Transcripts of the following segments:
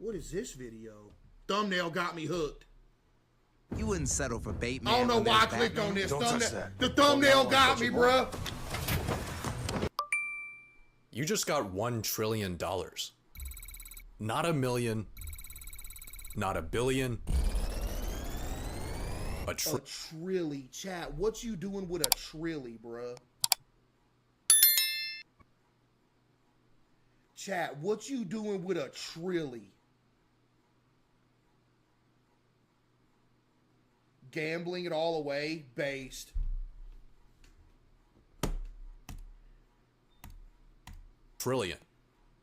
What is this video? Thumbnail got me hooked. You wouldn't settle for bait, man. I don't know why I clicked on this. Don't touch that. The thumbnail got me, bruh. You just got $1 trillion. Not a million. Not a billion. A trilly, chat. What you doing with a trilly, bruh? Chat, what you doing with a trilly? Gambling it all away, based. trillion.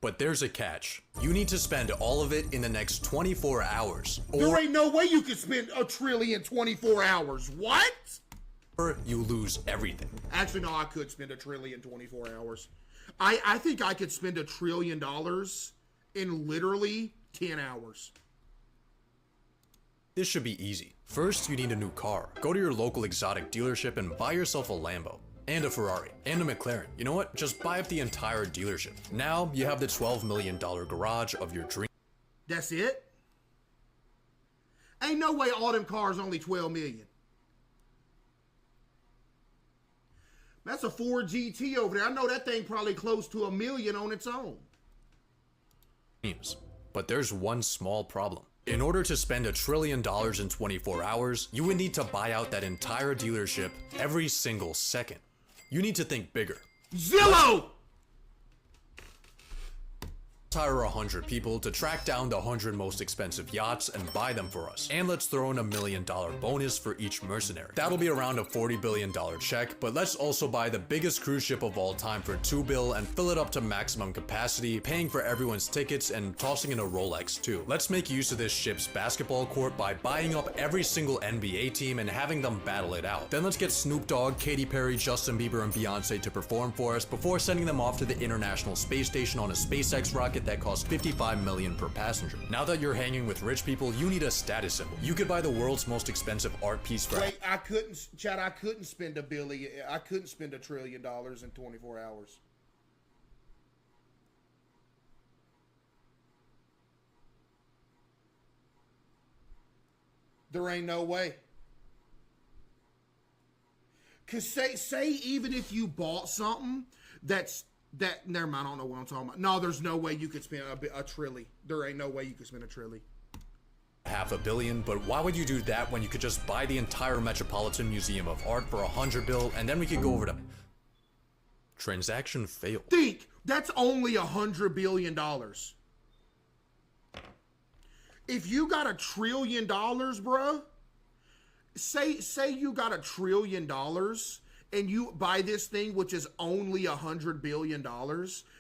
But there's a catch. You need to spend all of it in the next 24 hours. There ain't no way you can spend a trillion in 24 hours. What? Or you lose everything. Actually, no, I could spend a trillion in 24 hours. I think I could spend $1 trillion in literally 10 hours. This should be easy. First, you need a new car. Go to your local exotic dealership and buy yourself a Lambo. And a Ferrari, and a McLaren. You know what? Just buy up the entire dealership. Now, you have the $12 million garage of your dream. That's it? Ain't no way all them cars only 12 million. That's a Ford GT over there. I know that thing probably close to $1 million on its own. But there's one small problem. In order to spend $1 trillion in 24 hours, you would need to buy out that entire dealership every single second. You need to think bigger. Zillow! Hire 100 people to track down the 100 most expensive yachts and buy them for us. And let's throw in $1 million bonus for each mercenary. That'll be around a $40 billion check, but let's also buy the biggest cruise ship of all time for $2 billion and fill it up to maximum capacity, paying for everyone's tickets and tossing in a Rolex too. Let's make use of this ship's basketball court by buying up every single NBA team and having them battle it out. Then let's get Snoop Dogg, Katy Perry, Justin Bieber, and Beyonce to perform for us before sending them off to the International Space Station on a SpaceX rocket that costs $55 million per passenger. Now that you're hanging with rich people, you need a status symbol. You could buy the world's most expensive art piece for— Wait, I couldn't spend $1 billion. I couldn't spend $1 trillion in 24 hours. There ain't no way. Cause say even if you bought something never mind, I don't know what I'm talking about. No, there's no way you could spend a trilly. There ain't no way you could spend a trilly. $500 million, but why would you do that when you could just buy the entire Metropolitan Museum of Art for $100 billion and then we could go over to— Transaction failed. Think, that's only $100 billion. If you got $1 trillion, bruh, say you got $1 trillion and you buy this thing, which is only $100 billion,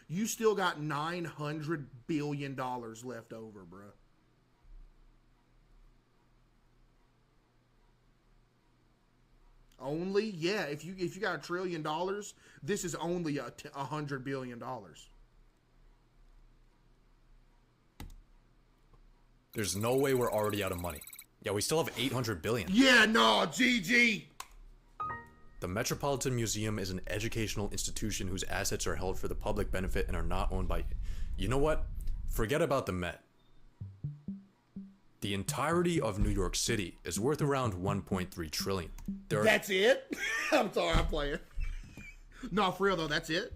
you still got $900 billion left over, bruh. Only? Yeah, if you got $1 trillion, this is only $100 billion. There's no way we're already out of money. Yeah, we still have $800 billion. Yeah, no, GG. The Metropolitan Museum is an educational institution whose assets are held for the public benefit and are not owned by— You know what? Forget about the Met. The entirety of New York City is worth around $1.3 trillion. That's it? I'm sorry, I'm playing. No, for real though, that's it?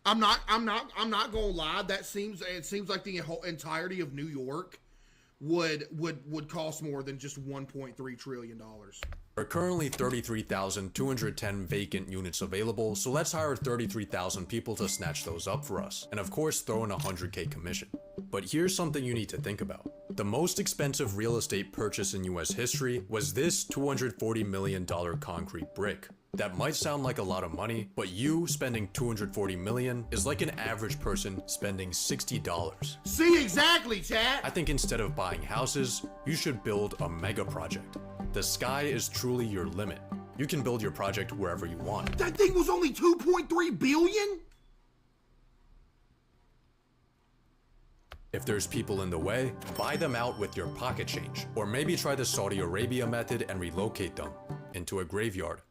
I'm not gonna lie. It seems like the whole entirety of New York would cost more than just $1.3 trillion. There are currently 33,210 vacant units available, so let's hire 33,000 people to snatch those up for us. And of course, throw in a $100K commission. But here's something you need to think about. The most expensive real estate purchase in US history was this $240 million concrete brick. That might sound like a lot of money, but you spending $240 million is like an average person spending $60. See, exactly, chat. I think instead of buying houses, you should build a mega project. The sky is truly your limit. You can build your project wherever you want. That thing was only $2.3 billion? If there's people in the way, buy them out with your pocket change. Or maybe try the Saudi Arabia method and relocate them into a graveyard.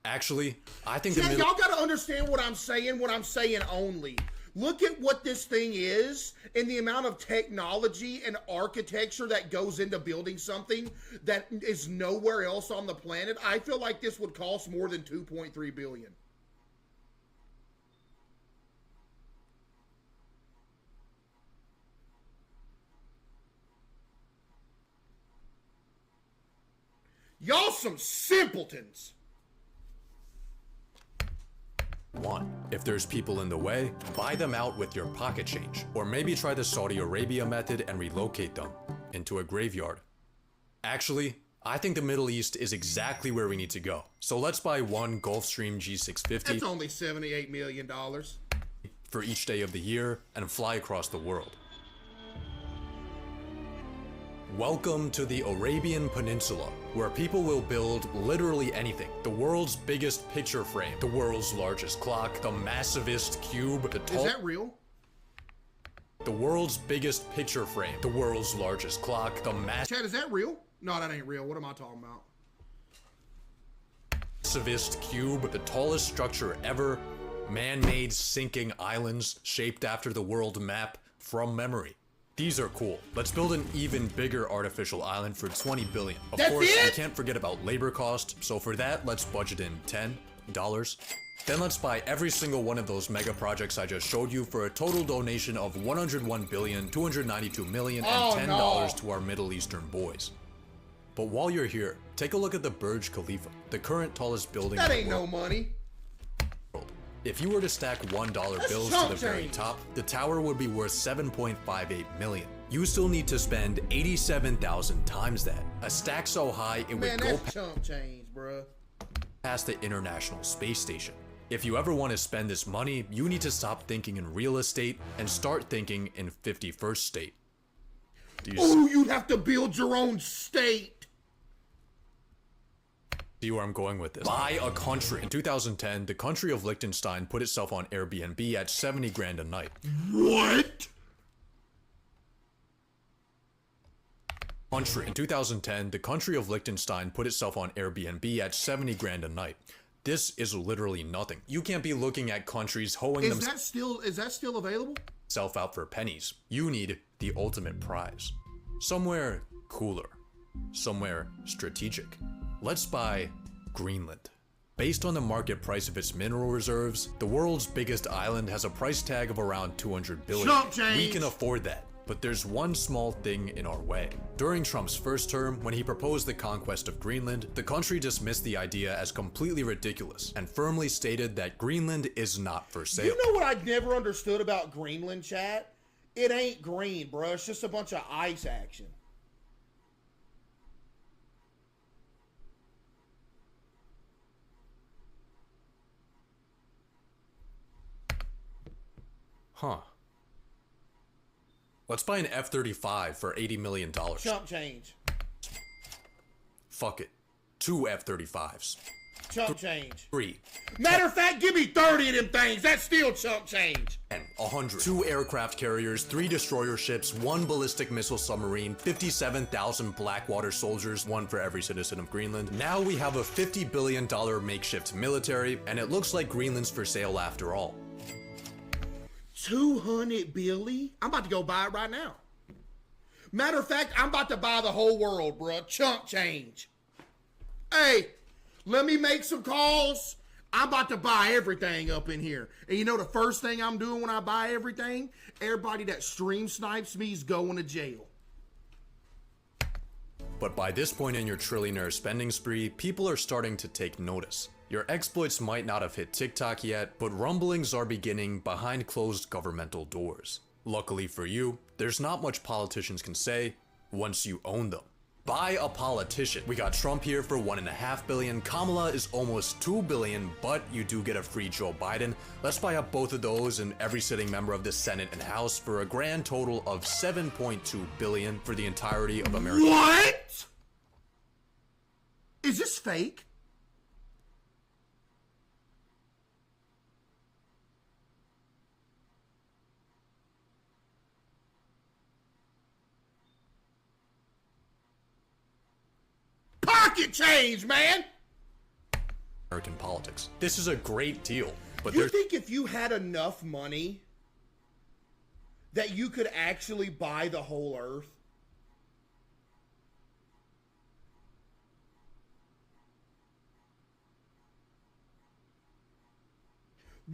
Actually, I think Yeah, y'all gotta understand what I'm saying only. Look at what this thing is and the amount of technology and architecture that goes into building something that is nowhere else on the planet. I feel like this would cost more than 2.3 billion. Y'all some simpletons. One, if there's people in the way, buy them out with your pocket change. Or maybe try the Saudi Arabia method and relocate them into a graveyard. Actually, I think the Middle East is exactly where we need to go. So let's buy one Gulfstream G650. That's only $78 million. For each day of the year and fly across the world. Welcome to the Arabian Peninsula, where people will build literally anything. The world's biggest picture frame, the world's largest clock, the massivest cube, Is that real? The world's biggest picture frame, the world's largest clock, the Chad, is that real? No, that ain't real. What am I talking about? massivest cube, the tallest structure ever, man-made sinking islands shaped after the world map from memory. These are cool. Let's build an even bigger artificial island for 20 billion. Of course, we can't forget about labor cost, so for that, let's budget in $10. Then let's buy every single one of those mega projects I just showed you for a total donation of $101,292,000,000 and $10 to our Middle Eastern boys. But while you're here, take a look at the Burj Khalifa, the current tallest building That in ain't the world. no money. If you were to stack $1 bills to the very top, the tower would be worth 7.58 million. You still need to spend 87,000 times that. A stack so high it would go chump change, bruh. past the International Space Station. If you ever want to spend this money, you need to stop thinking in real estate and start thinking in 51st state. Oh, you'd have to build your own state. See where I'm going with this? Buy a country. In 2010, the country of Liechtenstein put itself on Airbnb at 70 grand a night. What? In 2010, the country of Liechtenstein put itself on Airbnb at 70 grand a night. This is literally nothing. You can't be looking at countries hoeing Is that still available? themselves out for pennies. You need the ultimate prize. Somewhere cooler. Somewhere strategic. Let's buy Greenland. Based on the market price of its mineral reserves, the world's biggest island has a price tag of around 200 billion. Chump change. We can afford that. But there's one small thing in our way. During Trump's first term, when he proposed the conquest of Greenland, the country dismissed the idea as completely ridiculous and firmly stated that Greenland is not for sale. You know what I never understood about Greenland, chat? It ain't green, bro. It's just a bunch of ice action. Huh. Let's buy an F-35 for $80 million. Chump change. Fuck it. 2 F-35s. Chump change. 3. Matter of fact, give me 30 of them things. That's still chump change. And 100. 2 aircraft carriers, 3 destroyer ships, 1 ballistic missile submarine, 57,000 Blackwater soldiers, 1 for every citizen of Greenland. Now we have a $50 billion makeshift military, and it looks like Greenland's for sale after all. 200 billion? I'm about to go buy it right now. Matter of fact, I'm about to buy the whole world, bruh. Chump change. Hey, let me make some calls. I'm about to buy everything up in here. And you know the first thing I'm doing when I buy everything? Everybody that stream snipes me is going to jail. But by this point in your trillionaire spending spree, people are starting to take notice. Your exploits might not have hit TikTok yet, but rumblings are beginning behind closed governmental doors. Luckily for you, there's not much politicians can say once you own them. Buy a politician. We got Trump here for $1.5 billion. Kamala is almost $2 billion, but you do get a free Joe Biden. Let's buy up both of those and every sitting member of the Senate and House for a grand total of $7.2 billion for the entirety of America. What? Is this fake? Pocket change, man. American politics. This is a great deal, but You there's think if you had enough money that you could actually buy the whole earth?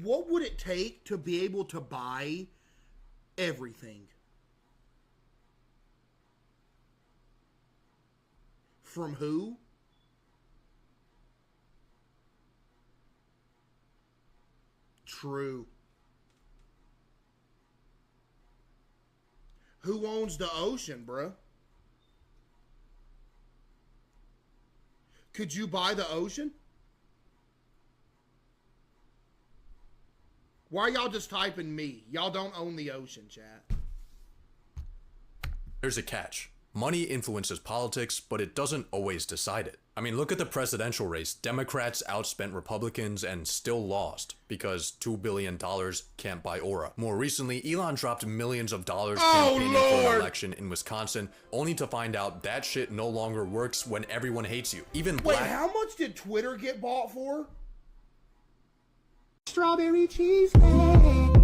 What would it take to be able to buy everything? From who? True. Who owns the ocean, bruh? Could you buy the ocean? Why y'all just typing me? Y'all don't own the ocean, chat. there's a catch. Money influences politics, but it doesn't always decide it. I mean, look at the presidential race. Democrats outspent Republicans and still lost because $2 billion can't buy aura. More recently, Elon dropped millions of dollars campaigning for an election in Wisconsin, only to find out that shit no longer works when everyone hates you. Even Wait, how much did Twitter get bought for? Strawberry cheesecake.